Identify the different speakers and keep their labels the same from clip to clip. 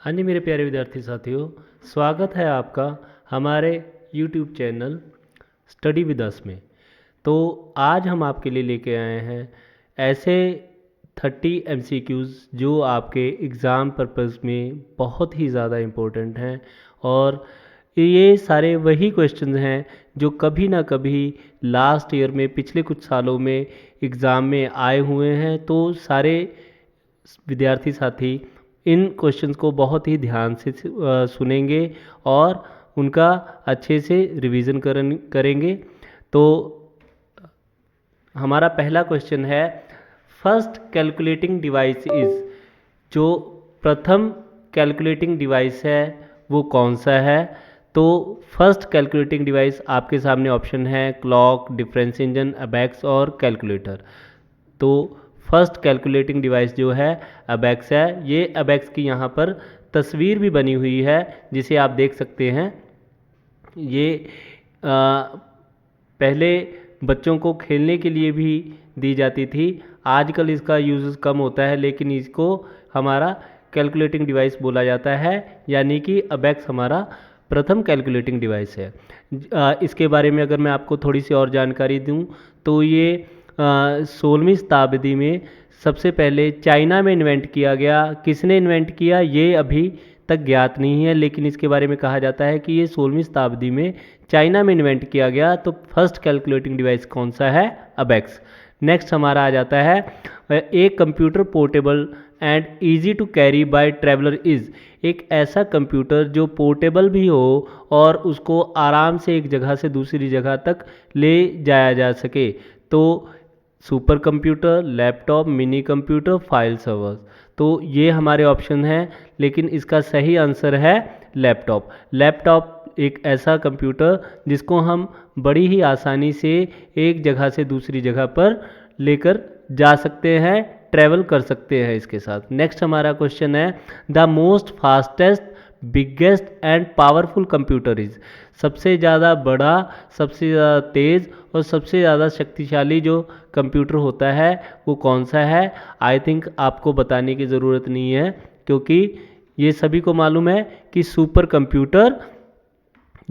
Speaker 1: हाँ जी मेरे प्यारे विद्यार्थी साथियों, स्वागत है आपका हमारे YouTube channel study with us में। तो आज हम आपके लिए लेके आए हैं ऐसे 30 MCQs जो आपके एग्ज़ाम पर्पस में बहुत ही ज़्यादा इम्पोर्टेंट हैं। और ये सारे वही क्वेश्चंस हैं जो कभी ना कभी लास्ट ईयर में पिछले कुछ सालों में एग्ज़ाम में आए हुए हैं। तो सारे विद्यार्थी साथी इन क्वेश्चंस को बहुत ही ध्यान से सुनेंगे और उनका अच्छे से रिवीजन करेंगे। तो हमारा पहला क्वेश्चन है, फर्स्ट कैलकुलेटिंग डिवाइस इज, जो प्रथम कैलकुलेटिंग डिवाइस है वो कौन सा है। तो फर्स्ट कैलकुलेटिंग डिवाइस आपके सामने ऑप्शन है क्लॉक, डिफरेंस इंजन, अबैक्स और कैलकुलेटर। तो फर्स्ट कैलकुलेटिंग डिवाइस जो है अबैक्स है। ये अबैक्स की यहाँ पर तस्वीर भी बनी हुई है जिसे आप देख सकते हैं। ये पहले बच्चों को खेलने के लिए भी दी जाती थी। आजकल इसका यूज़ कम होता है, लेकिन इसको हमारा कैलकुलेटिंग डिवाइस बोला जाता है, यानी कि अबैक्स हमारा प्रथम कैलकुलेटिंग डिवाइस है। इसके बारे में अगर मैं आपको थोड़ी सी और जानकारी दूं तो ये 16वीं शताब्दी में सबसे पहले चाइना में इन्वेंट किया गया। किसने इन्वेंट किया ये अभी तक ज्ञात नहीं है, लेकिन इसके बारे में कहा जाता है कि ये 16वीं शताब्दी में चाइना में इन्वेंट किया गया। तो फर्स्ट कैलकुलेटिंग डिवाइस कौन सा है? अबैक्स। नेक्स्ट हमारा आ जाता है, एक computer portable and easy to carry by traveller is, एक ऐसा कंप्यूटर जो पोर्टेबल भी हो और उसको आराम से एक जगह से दूसरी जगह तक ले जाया जा सके। तो super computer, laptop, mini computer, file server. तो ये हमारे ऑप्शन हैं, लेकिन इसका सही आंसर है लैपटॉप। लैपटॉप एक ऐसा कंप्यूटर जिसको हम बड़ी ही आसानी से एक जगह से दूसरी जगह पर लेकर जा सकते हैं, ट्रैवल कर सकते हैं इसके साथ। नेक्स्ट हमारा क्वेश्चन है, the most fastest, biggest and powerful computer is, सबसे ज़्यादा बड़ा, सबसे ज़्यादा तेज़ और सबसे ज़्यादा शक्तिशाली जो कंप्यूटर होता है वो कौन सा है? आई थिंक आपको बताने की ज़रूरत नहीं है, क्योंकि ये सभी को मालूम है कि सुपर कंप्यूटर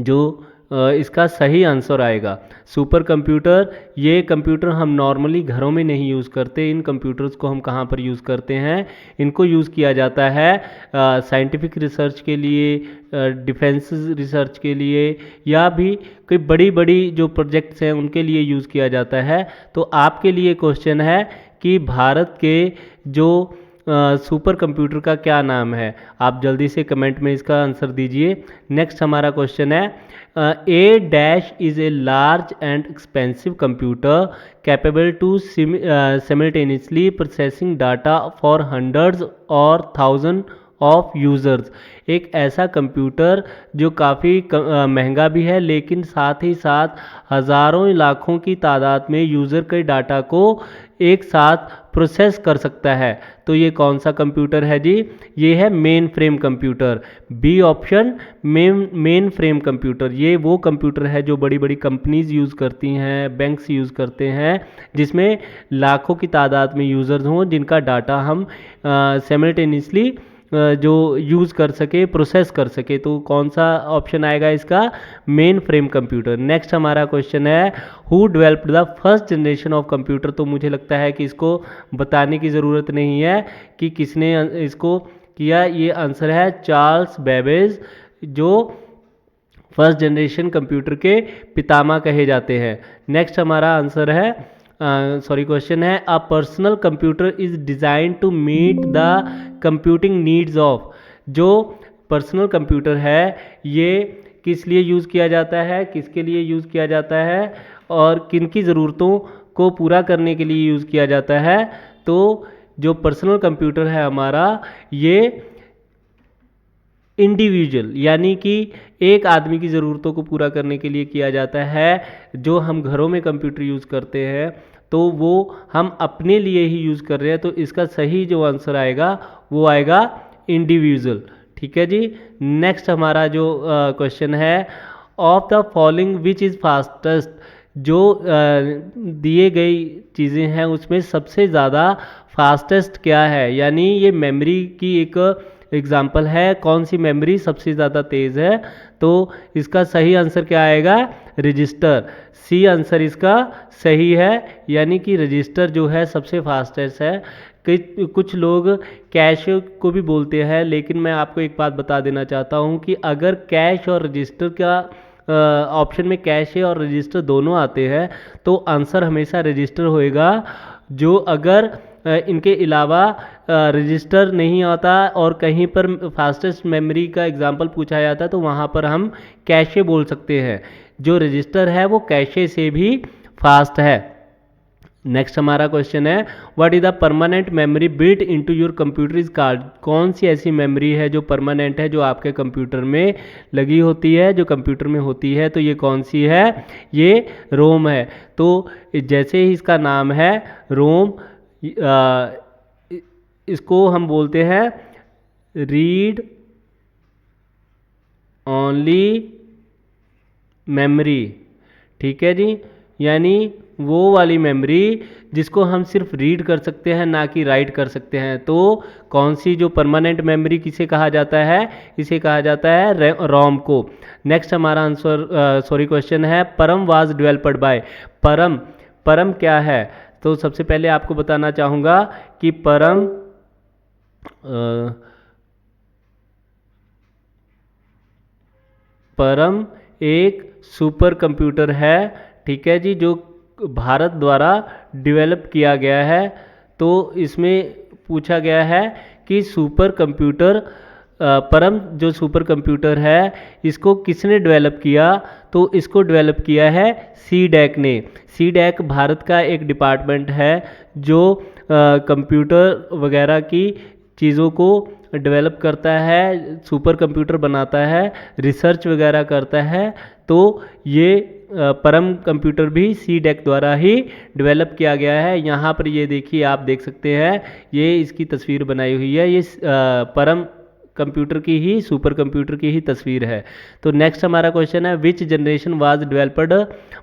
Speaker 1: जो इसका सही आंसर आएगा। सुपर कंप्यूटर, ये कंप्यूटर हम नॉर्मली घरों में नहीं यूज़ करते। इन कंप्यूटर्स को हम कहाँ पर यूज़ करते हैं? इनको यूज़ किया जाता है साइंटिफिक रिसर्च के लिए, डिफेंस रिसर्च के लिए, या भी कोई बड़ी बड़ी जो प्रोजेक्ट्स हैं उनके लिए यूज़ किया जाता है। तो आपके लिए क्वेश्चन है कि भारत के जो सुपर कंप्यूटर का क्या नाम है? आप जल्दी से कमेंट में इसका आंसर दीजिए। नेक्स्ट हमारा क्वेश्चन है, A dash is a large and expensive computer capable to simultaneously processing data for hundreds और थाउजेंड ऑफ यूज़र्स, एक ऐसा कंप्यूटर जो काफ़ी महंगा भी है, लेकिन साथ ही साथ हज़ारों लाखों की तादाद में यूज़र के डाटा को एक साथ प्रोसेस कर सकता है। तो ये कौन सा कंप्यूटर है जी? ये है mainframe computer. B option, mainframe computer. ये वो कंप्यूटर है जो बड़ी बड़ी कंपनीज यूज़ करती हैं, बैंक्स यूज़ करते हैं, जिसमें लाखों की तादाद में यूज़र्स हों जिनका डाटा हम साइमल्टेनियसली जो यूज़ कर सके, प्रोसेस कर सके। तो कौन सा ऑप्शन आएगा इसका? Main frame computer. नेक्स्ट हमारा क्वेश्चन है, who developed the first generation of computer. तो मुझे लगता है कि इसको बताने की ज़रूरत नहीं है कि किसने इसको किया। ये आंसर है चार्ल्स बेबेज, जो फर्स्ट जनरेशन कंप्यूटर के पितामह कहे जाते हैं। नेक्स्ट हमारा आंसर है, क्वेश्चन है, a personal computer is design to meet the computing needs of, जो पर्सनल कंप्यूटर है ये किस लिए यूज़ किया जाता है, किसके लिए यूज़ किया जाता है और किन की ज़रूरतों को पूरा करने के लिए यूज़ किया जाता है? तो जो पर्सनल कंप्यूटर है हमारा, ये इंडिविजुअल यानी कि एक आदमी की ज़रूरतों को पूरा करने के लिए किया जाता है। जो हम घरों में कंप्यूटर यूज़ करते हैं तो वो हम अपने लिए ही यूज़ कर रहे हैं। तो इसका सही जो आंसर आएगा वो आएगा इंडिविजुअल। ठीक है जी। नेक्स्ट हमारा जो क्वेश्चन है, of the following which is fastest, जो दिए गई चीज़ें हैं उसमें सबसे ज़्यादा फास्टेस्ट क्या है? यानी ये मेमोरी की एक एग्जाम्पल है। कौन सी मेमोरी सबसे ज़्यादा तेज़ है? तो इसका सही आंसर क्या आएगा? रजिस्टर। सी आंसर इसका सही है, यानी कि रजिस्टर जो है सबसे फास्टेस्ट है। कुछ लोग कैश को भी बोलते हैं, लेकिन मैं आपको एक बात बता देना चाहता हूँ कि अगर कैश और रजिस्टर का ऑप्शन में कैश है और रजिस्टर दोनों आते हैं तो आंसर हमेशा रजिस्टर होएगा। जो अगर इनके अलावा रजिस्टर नहीं आता और कहीं पर फास्टेस्ट मेमोरी का एग्जांपल पूछा जाता है तो वहाँ पर हम कैशे बोल सकते हैं। जो रजिस्टर है वो कैशे से भी फास्ट है। नेक्स्ट हमारा क्वेश्चन है, what is the permanent memory built into your computer is called? कौन सी ऐसी मेमोरी है जो परमानेंट है, जो आपके कंप्यूटर में लगी होती है, जो कंप्यूटर में होती है? तो ये कौन सी है? ये रोम है। तो जैसे ही इसका नाम है रोम, इसको हम बोलते हैं रीड ओनली मेमोरी। ठीक है जी, यानी वो वाली मेमोरी जिसको हम सिर्फ रीड कर सकते हैं, ना कि राइट कर सकते हैं। तो कौन सी जो परमानेंट मेमोरी किसे कहा जाता है? इसे कहा जाता है रोम को। नेक्स्ट हमारा आंसर क्वेश्चन है, परम वाज डेवलप्ड बाय। परम, परम क्या है? तो सबसे पहले आपको बताना चाहूँगा कि परम परम एक सुपर कंप्यूटर है। ठीक है जी, जो भारत द्वारा डेवलप किया गया है। तो इसमें पूछा गया है कि सुपर कंप्यूटर परम जो सुपर कंप्यूटर है इसको किसने डेवलप किया? तो इसको डेवलप किया है सीडैक ने। सीडैक भारत का एक डिपार्टमेंट है जो कंप्यूटर वगैरह की चीज़ों को डेवलप करता है, सुपर कंप्यूटर बनाता है, रिसर्च वगैरह करता है। तो ये परम कंप्यूटर भी सीडैक द्वारा ही डेवलप किया गया है। यहाँ पर ये देखिए, आप देख सकते हैं, ये इसकी तस्वीर बनाई हुई है। ये परम कंप्यूटर की ही, सुपर कंप्यूटर की ही तस्वीर है। तो नेक्स्ट हमारा क्वेश्चन है, विच generation was developed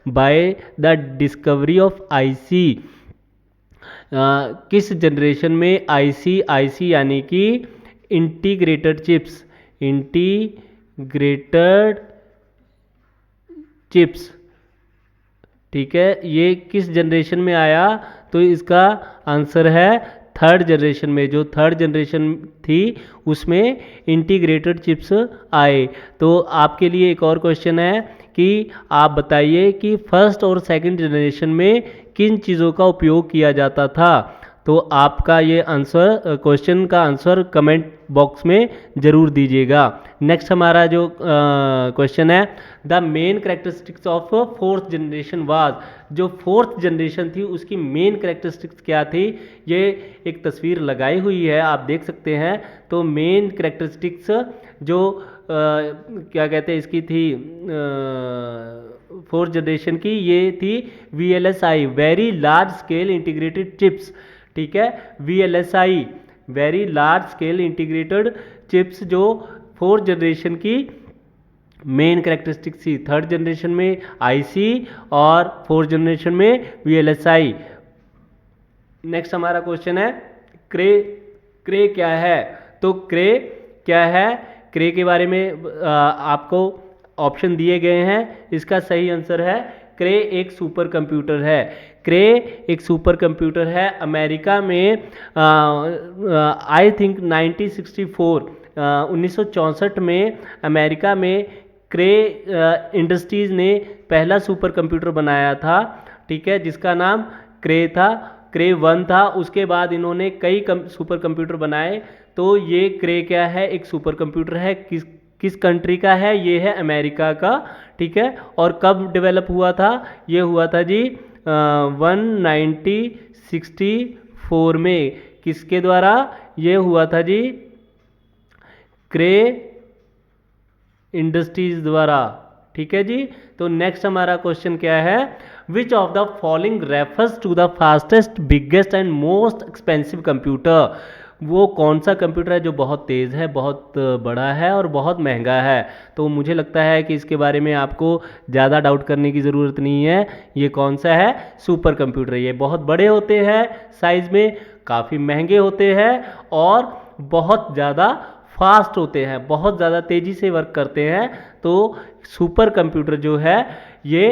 Speaker 1: by the discovery of IC? किस जनरेशन में आईसी यानी कि इंटीग्रेटेड चिप्स, इंटीग्रेटेड चिप्स, ठीक है, ये किस जनरेशन में आया? तो इसका आंसर है थर्ड जनरेशन में। जो थर्ड जनरेशन थी उसमें इंटीग्रेटेड चिप्स आए। तो आपके लिए एक और क्वेश्चन है कि आप बताइए कि फर्स्ट और सेकंड जनरेशन में किन चीज़ों का उपयोग किया जाता था? तो आपका ये आंसर, क्वेश्चन का आंसर कमेंट बॉक्स में ज़रूर दीजिएगा। नेक्स्ट हमारा जो क्वेश्चन है, the main characteristics of fourth generation was. जो फोर्थ जनरेशन थी उसकी मेन करेक्टरिस्टिक्स क्या थी? ये एक तस्वीर लगाई हुई है, आप देख सकते हैं। तो मेन करेक्टरिस्टिक्स जो क्या कहते हैं इसकी थी फोर्थ जनरेशन की, ये थी VLSI, very large scale integrated chips. ठीक है, VLSI, very large scale integrated chips, जो फोर्थ जनरेशन की मेन करेक्टरिस्टिक्स थी। थर्ड जनरेशन में आईसी और फोर्थ जनरेशन में VLSI। नेक्स्ट हमारा क्वेश्चन है, क्रे क्या है? तो क्रे क्या है? क्रे के बारे में आपको ऑप्शन दिए गए हैं। इसका सही आंसर है क्रे एक सुपर कंप्यूटर है। क्रे एक सुपर कंप्यूटर है। अमेरिका में आई थिंक 1964 में अमेरिका में क्रे इंडस्ट्रीज़ ने पहला सुपर कंप्यूटर बनाया था। ठीक है, जिसका नाम क्रे था, क्रे 1 था। उसके बाद इन्होंने कई सुपर कंप्यूटर बनाए। तो ये क्रे क्या है? एक सुपर कंप्यूटर है। किस कंट्री का है? ये है अमेरिका का। ठीक है, और कब डेवलप हुआ था? ये हुआ था जी 1964 में। किसके द्वारा ये हुआ था जी? क्रे इंडस्ट्रीज द्वारा। ठीक है जी। तो नेक्स्ट हमारा क्वेश्चन क्या है, which of the following refers to the fastest, biggest and most expensive computer? वो कौन सा कंप्यूटर है जो बहुत तेज़ है, बहुत बड़ा है और बहुत महंगा है? तो मुझे लगता है कि इसके बारे में आपको ज़्यादा डाउट करने की ज़रूरत नहीं है। ये कौन सा है? Super computer. ये बहुत बड़े होते हैं साइज़ में, काफ़ी महंगे होते हैं और बहुत ज़्यादा फास्ट होते हैं, बहुत ज़्यादा तेज़ी से वर्क करते हैं। तो सुपर कंप्यूटर जो है ये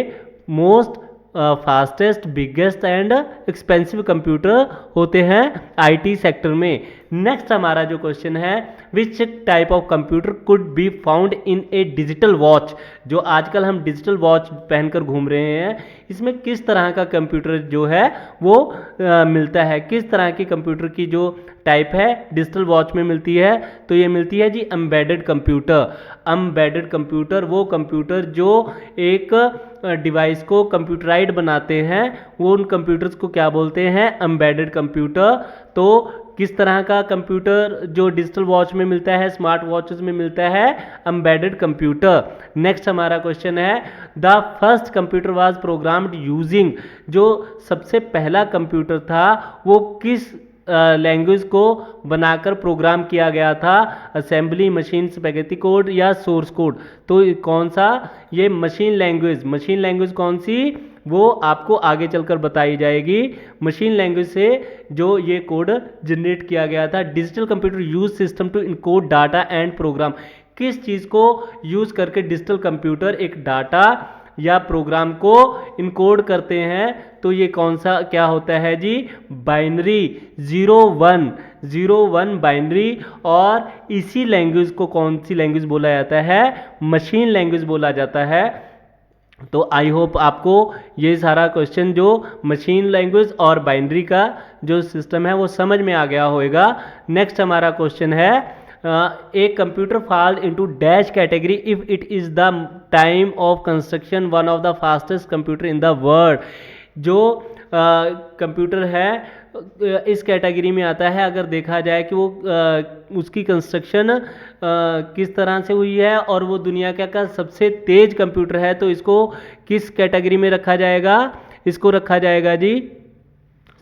Speaker 1: most fastest, biggest and expensive computer होते हैं आईटी सेक्टर में। नेक्स्ट हमारा जो क्वेश्चन है, which type of computer could be found in A digital watch. जो आजकल हम डिजिटल वॉच पहनकर घूम रहे हैं, इसमें किस तरह का कंप्यूटर जो है वो मिलता है, किस तरह की कंप्यूटर की जो टाइप है डिजिटल वॉच में मिलती है। तो ये मिलती है जी एम्बेडेड कंप्यूटर। एम्बेडेड कंप्यूटर वो कंप्यूटर जो एक डिवाइस को कंप्यूटराइड बनाते हैं, वो उन कंप्यूटर्स को क्या बोलते हैं, एम्बेडेड कंप्यूटर। तो किस तरह का कंप्यूटर जो डिजिटल वॉच में मिलता है, स्मार्ट वॉचेस में मिलता है, एम्बेडेड कंप्यूटर। नेक्स्ट हमारा क्वेश्चन है, the first computer was programmed using. जो सबसे पहला कंप्यूटर था वो किस लैंग्वेज को बनाकर प्रोग्राम किया गया था, असेंबली, मशीन, स्पैगेटी कोड या सोर्स कोड। तो कौन सा, ये मशीन लैंग्वेज कौन सी, वो आपको आगे चलकर बताई जाएगी। मशीन लैंग्वेज से जो ये कोड जनरेट किया गया था। Digital computer use system to encode data and program. किस चीज़ को यूज करके डिजिटल कंप्यूटर एक डाटा या प्रोग्राम को इनकोड करते हैं, तो ये कौन सा क्या होता है जी, बाइनरी, 0 1 बाइनरी। और इसी लैंग्वेज को कौन सी लैंग्वेज बोला जाता है, मशीन लैंग्वेज बोला जाता है। तो आई होप आपको ये सारा क्वेश्चन जो मशीन लैंग्वेज और बाइनरी का जो सिस्टम है वो समझ में आ गया होगा। नेक्स्ट हमारा क्वेश्चन है, a computer fall into dash category if it is the time of construction one of the fastest computer in the world. जो कंप्यूटर है इस कैटेगरी में आता है अगर देखा जाए कि वो उसकी कंस्ट्रक्शन किस तरह से हुई है और वो दुनिया का सबसे तेज कंप्यूटर है, तो इसको किस कैटेगरी में रखा जाएगा, इसको रखा जाएगा जी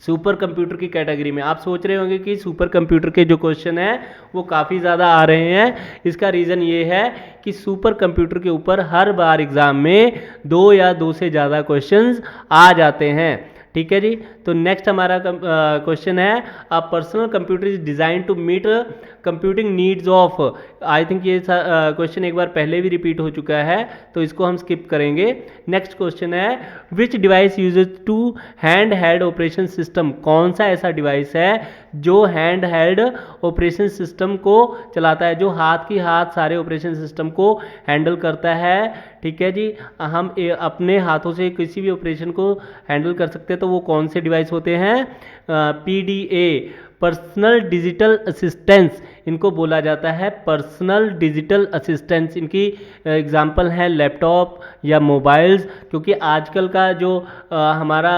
Speaker 1: सुपर कंप्यूटर की कैटेगरी में। आप सोच रहे होंगे कि सुपर कंप्यूटर के जो क्वेश्चन है वो काफ़ी ज़्यादा आ रहे हैं। इसका रीज़न ये है कि सुपर कंप्यूटर के ऊपर हर बार एग्ज़ाम में 2 या 2 से ज़्यादा क्वेश्चंस आ जाते हैं। ठीक है जी। तो नेक्स्ट हमारा क्वेश्चन है, a personal computer is design to meet computing needs of. I think ये क्वेश्चन एक बार पहले भी रिपीट हो चुका है, तो इसको हम स्किप करेंगे। नेक्स्ट क्वेश्चन है, which device uses to hand held operation system. कौन सा ऐसा डिवाइस है जो हैंड हेल्ड ऑपरेशन सिस्टम को चलाता है, जो हाथ की हाथ सारे ऑपरेशन सिस्टम को हैंडल करता है। ठीक है जी, हम अपने हाथों से किसी भी ऑपरेशन को हैंडल कर सकते हैं, तो वो कौन से डिवाइस होते हैं, पीडीए, पर्सनल डिजिटल असिस्टेंस इनको बोला जाता है, पर्सनल डिजिटल असिस्टेंस। इनकी एग्जांपल है लैपटॉप या मोबाइल्स, क्योंकि आजकल का जो हमारा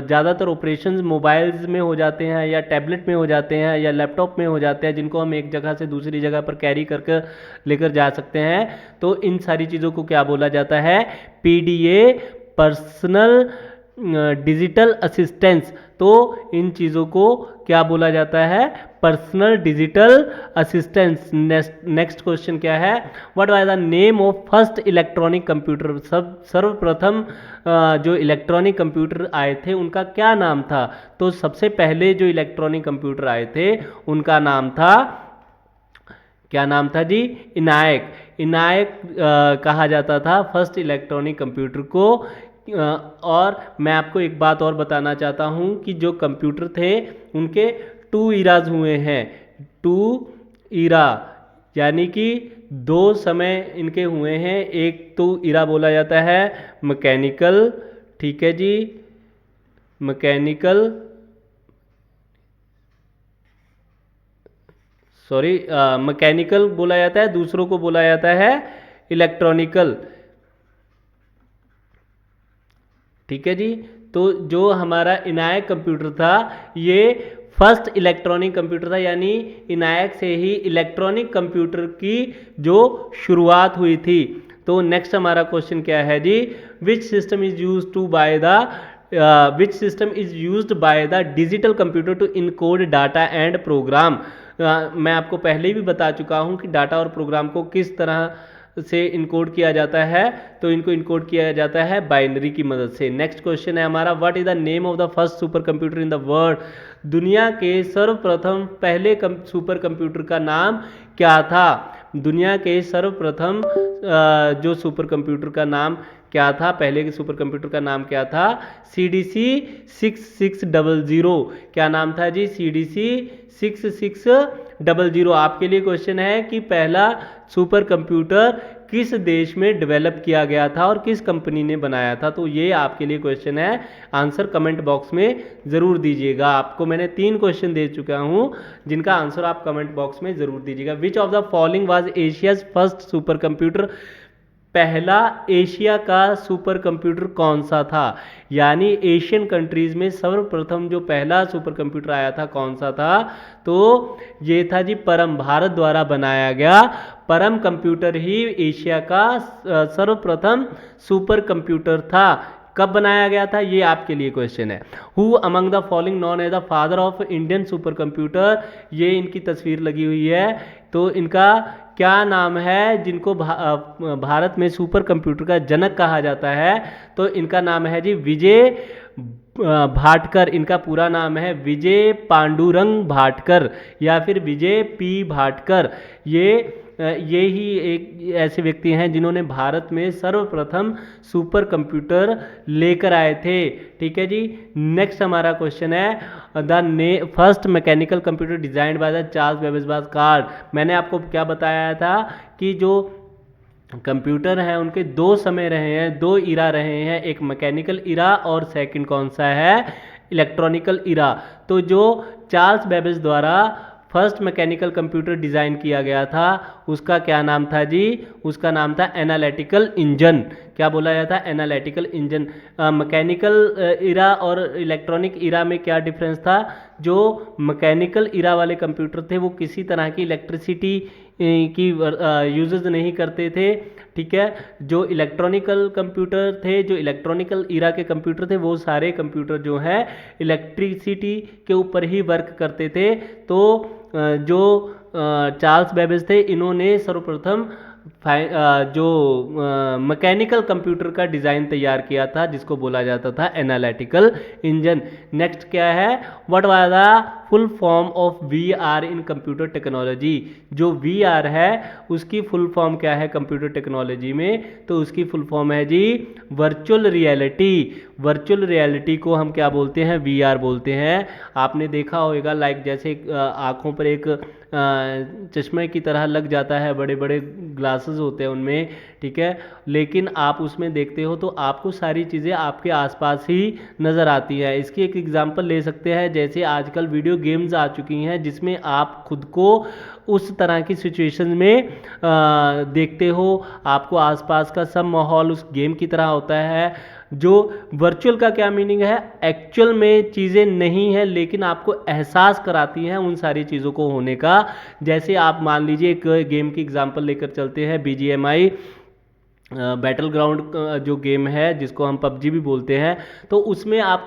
Speaker 1: ज़्यादातर ऑपरेशंस मोबाइल्स में हो जाते हैं या टैबलेट में हो जाते हैं या लैपटॉप में हो जाते हैं, जिनको हम एक जगह से दूसरी जगह पर कैरी करके लेकर जा सकते हैं। तो इन सारी चीज़ों को क्या बोला जाता है, पीडीए, पर्सनल डिजिटल असिस्टेंस। तो इन चीज़ों को क्या बोला जाता है, personal digital assistance. Next question क्या है, what was the name of first electronic computer. सर्वप्रथम जो इलेक्ट्रॉनिक कंप्यूटर आए थे उनका क्या नाम था। तो सबसे पहले जो इलेक्ट्रॉनिक कंप्यूटर आए थे उनका नाम था, क्या नाम था जी, इनायक। इनायक कहा जाता था फर्स्ट इलेक्ट्रॉनिक कंप्यूटर को। और मैं आपको एक बात और बताना चाहता हूँ कि जो कंप्यूटर थे उनके 2 इराज हुए हैं, 2 इरा, यानी कि 2 समय इनके हुए हैं। एक तो इरा बोला जाता है मैकेनिकल, ठीक है जी, मैकेनिकल, मैकेनिकल बोला जाता है, दूसरों को बोला जाता है इलेक्ट्रॉनिकल। ठीक है जी। तो जो हमारा इनायक कंप्यूटर था ये फर्स्ट इलेक्ट्रॉनिक कंप्यूटर था, यानी इनायक से ही इलेक्ट्रॉनिक कंप्यूटर की जो शुरुआत हुई थी। तो नेक्स्ट हमारा क्वेश्चन क्या है जी, which system is used to by the which system is used by the digital computer to encode data and program. मैं आपको पहले भी बता चुका हूं कि डाटा और प्रोग्राम को किस तरह से इनकोड किया जाता है, तो इनको इनकोड किया जाता है बाइनरी की मदद से। नेक्स्ट क्वेश्चन है हमारा, what is the name of the first super computer in the world? दुनिया के सर्वप्रथम पहले सुपर कंप्यूटर का नाम क्या था? दुनिया के सर्वप्रथम जो सुपर कंप्यूटर का नाम क्या था, पहले के सुपर कंप्यूटर का नाम क्या था? CDC 6600। क्या नाम था जी? CDC 6600। आपके लिए क्वेश्चन है कि पहला सुपर कंप्यूटर किस देश में डेवलप किया गया था और किस कंपनी ने बनाया था? तो ये आपके लिए क्वेश्चन है, आंसर कमेंट बॉक्स में ज़रूर दीजिएगा। आपको मैंने 3 क्वेश्चन दे चुका हूँ जिनका आंसर आप कमेंट बॉक्स में ज़रूर दीजिएगा। विच of the following was Asia's first super computer? पहला एशिया का सुपर कंप्यूटर कौन सा था? यानी एशियन कंट्रीज में सर्वप्रथम जो पहला सुपर कंप्यूटर आया था कौन सा था? तो ये था जी परम, भारत द्वारा बनाया गया परम कंप्यूटर ही एशिया का सर्वप्रथम सुपर कंप्यूटर था। कब बनाया गया था, ये आपके लिए क्वेश्चन है। Who among the following known as the father of Indian supercomputer? ये इनकी तस्वीर लगी हुई है, तो इनका क्या नाम है जिनको भारत में सुपर कंप्यूटर का जनक कहा जाता है? तो इनका नाम है जी विजय भाटकर। इनका पूरा नाम है विजय पांडुरंग भाटकर या फिर विजय पी भाटकर। ये ही एक ऐसे व्यक्ति हैं जिन्होंने भारत में सर्वप्रथम सुपर कंप्यूटर लेकर आए थे। ठीक है जी। नेक्स्ट हमारा क्वेश्चन है, the first mechanical computer designed by the Charles Babbage card. मैंने आपको क्या बताया था कि जो कंप्यूटर हैं उनके 2 समय रहे हैं, 2 इरा रहे हैं, एक मैकेनिकल इरा और सेकंड कौन सा है? इलेक्ट्रॉनिकल इरा। तो जो चार्ल्स बेबेज द्वारा फर्स्ट मैकेनिकल कंप्यूटर डिज़ाइन किया गया था उसका क्या नाम था जी? उसका नाम था एनालिटिकल इंजन। क्या बोला जाता है? Analytical engine. मैकेनिकल इरा और इलेक्ट्रॉनिक इरा में क्या डिफरेंस था? जो मैकेनिकल इरा वाले कंप्यूटर थे वो किसी तरह की इलेक्ट्रिसिटी की यूजेस नहीं करते थे। ठीक है। जो इलेक्ट्रॉनिकल कंप्यूटर थे, जो इलेक्ट्रॉनिकल इरा के कंप्यूटर थे, वो सारे कंप्यूटर जो है इलेक्ट्रिसिटी के ऊपर ही वर्क करते थे। तो जो चार्ल्स बेबेज थे, इन्होंने सर्वप्रथम जो मैकेनिकल कंप्यूटर का डिज़ाइन तैयार किया था जिसको बोला जाता था एनालिटिकल इंजन। नेक्स्ट क्या है, what was the full form of VR in computer technology? जो VR है उसकी फुल फॉर्म क्या है कंप्यूटर टेक्नोलॉजी में? तो उसकी फुल फॉर्म है जी वर्चुअल रियलिटी। वर्चुअल रियलिटी को हम क्या बोलते हैं? VR बोलते हैं। आपने देखा होगा लाइक जैसे आँखों पर एक चश्मे की तरह लग जाता है, बड़े बड़े ग्लासेस होते हैं उनमें। ठीक है। लेकिन आप उसमें देखते हो तो आपको सारी चीज़ें आपके आसपास ही नज़र आती है। इसकी एक एग्जांपल ले सकते हैं, जैसे आजकल वीडियो गेम्स आ चुकी हैं जिसमें आप खुद को उस तरह की सिचुएशन में देखते हो, आपको आसपास का सब माहौल उस गेम की तरह होता है। जो वर्चुअल का क्या मीनिंग है? एक्चुअल में चीज़ें नहीं है लेकिन आपको एहसास कराती हैं उन सारी चीज़ों को होने का। जैसे आप मान लीजिए एक गेम की एग्जांपल लेकर चलते हैं, BGMI बैटल ग्राउंड जो गेम है जिसको हम PUBG भी बोलते हैं। तो उसमें आप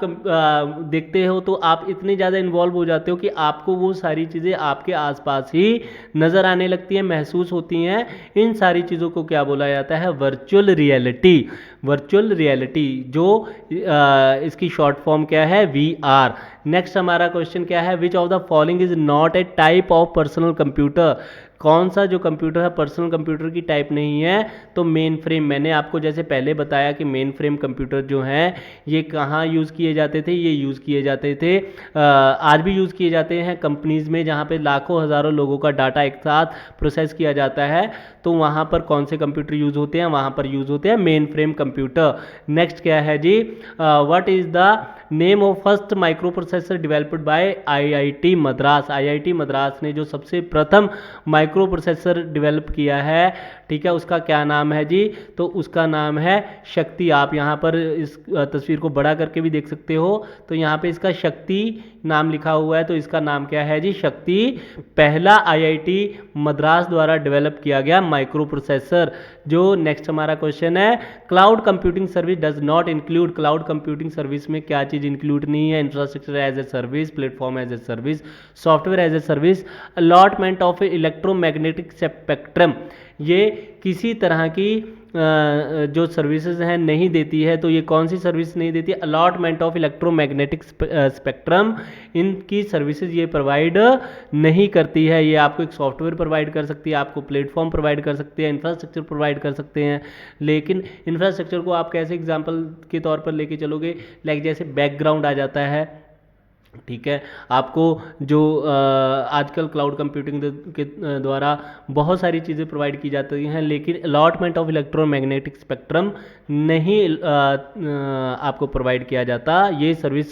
Speaker 1: देखते हो तो आप इतने ज़्यादा इन्वॉल्व हो जाते हो कि आपको वो सारी चीज़ें आपके आसपास ही नज़र आने लगती हैं, महसूस होती हैं। इन सारी चीज़ों को क्या बोला जाता है? Virtual reality. वर्चुअल रियलिटी जो इसकी शॉर्ट फॉर्म क्या है? VR। नेक्स्ट हमारा क्वेश्चन क्या है, which of the following is not a type of personal computer? कौन सा जो कंप्यूटर है पर्सनल कंप्यूटर की टाइप नहीं है? तो मेन फ्रेम। मैंने आपको जैसे पहले बताया कि मेन फ्रेम कंप्यूटर जो हैं ये कहाँ यूज़ किए जाते थे? ये यूज़ किए जाते थे, आज भी यूज़ किए जाते हैं कंपनीज़ में जहाँ पे लाखों हज़ारों लोगों का डाटा एक साथ प्रोसेस किया जाता है। तो वहाँ पर कौन से कंप्यूटर यूज़ होते हैं? वहाँ पर यूज़ होते हैं मेन फ्रेम कंप्यूटर। नेक्स्ट क्या है जी, what is the name of first micro processor developed by IIT Madras? IIT Madras ने जो सबसे प्रथम माइक्रो प्रोसेसर डेवलप किया है, ठीक है, उसका क्या नाम है जी? तो उसका नाम है शक्ति। आप यहाँ पर इस तस्वीर को बड़ा करके भी देख सकते हो, तो यहाँ पे इसका शक्ति नाम लिखा हुआ है, तो इसका नाम क्या है जी? शक्ति। पहला IIT मद्रास द्वारा डेवलप किया गया माइक्रो प्रोसेसर। जो नेक्स्ट हमारा क्वेश्चन है, cloud computing service does not include? Cloud computing service में क्या चीज़ इंक्लूड नहीं है? Infrastructure as a service, platform as a service, software as a service, allotment of electro electromagnetic spectrum ये किसी तरह की जो सर्विसेज हैं नहीं देती है। तो ये कौन सी सर्विस नहीं देती है? अलॉटमेंट ऑफ इलेक्ट्रोमैग्नेटिक स्पेक्ट्रम, इनकी सर्विसेज ये प्रोवाइड नहीं करती है। ये आपको एक सॉफ्टवेयर प्रोवाइड कर सकती है, आपको प्लेटफॉर्म प्रोवाइड कर सकती है, इंफ्रास्ट्रक्चर प्रोवाइड कर सकते हैं। लेकिन इंफ्रास्ट्रक्चर को आप कैसे एग्जांपल के तौर पर लेके चलोगे? लाइक जैसे बैकग्राउंड आ जाता है, ठीक है, आपको जो आजकल क्लाउड कंप्यूटिंग के द्वारा बहुत सारी चीज़ें प्रोवाइड की जाती हैं, लेकिन अलॉटमेंट ऑफ इलेक्ट्रोमैग्नेटिक स्पेक्ट्रम नहीं आपको प्रोवाइड किया जाता। ये सर्विस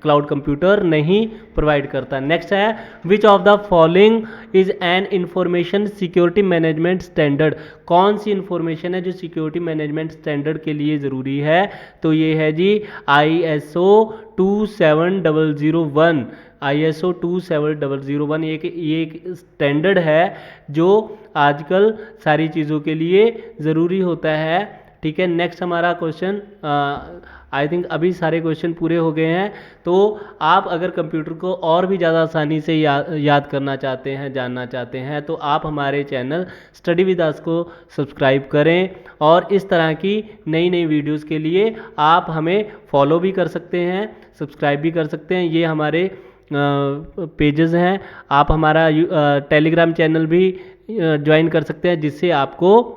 Speaker 1: क्लाउड कंप्यूटर नहीं प्रोवाइड करता। नेक्स्ट है, which of the following is an information security management standard? कौन सी इंफॉर्मेशन है जो सिक्योरिटी मैनेजमेंट स्टैंडर्ड के लिए ज़रूरी है? तो ये है जी ISO 27001। ISO 27001 ये एक स्टैंडर्ड है जो आजकल सारी चीज़ों के लिए ज़रूरी होता है, ठीक है। नेक्स्ट हमारा क्वेश्चन, आई थिंक अभी सारे क्वेश्चन पूरे हो गए हैं। तो आप अगर कंप्यूटर को और भी ज़्यादा आसानी से याद करना चाहते हैं, जानना चाहते हैं, तो आप हमारे चैनल स्टडी विद अस को सब्सक्राइब करें और इस तरह की नई नई वीडियोस के लिए आप हमें फॉलो भी कर सकते हैं, सब्सक्राइब भी कर सकते हैं। ये हमारे पेजेस हैं। आप हमारा टेलीग्राम चैनल भी ज्वाइन कर सकते हैं, जिससे आपको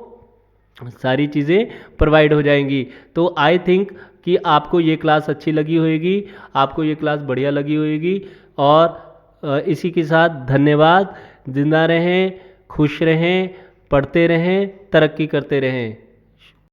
Speaker 1: सारी चीज़ें प्रोवाइड हो जाएंगी। तो आई थिंक कि आपको ये क्लास अच्छी लगी होगी, आपको ये क्लास बढ़िया लगी होगी। और इसी के साथ धन्यवाद। जिंदा रहें, खुश रहें, पढ़ते रहें, तरक्की करते रहें।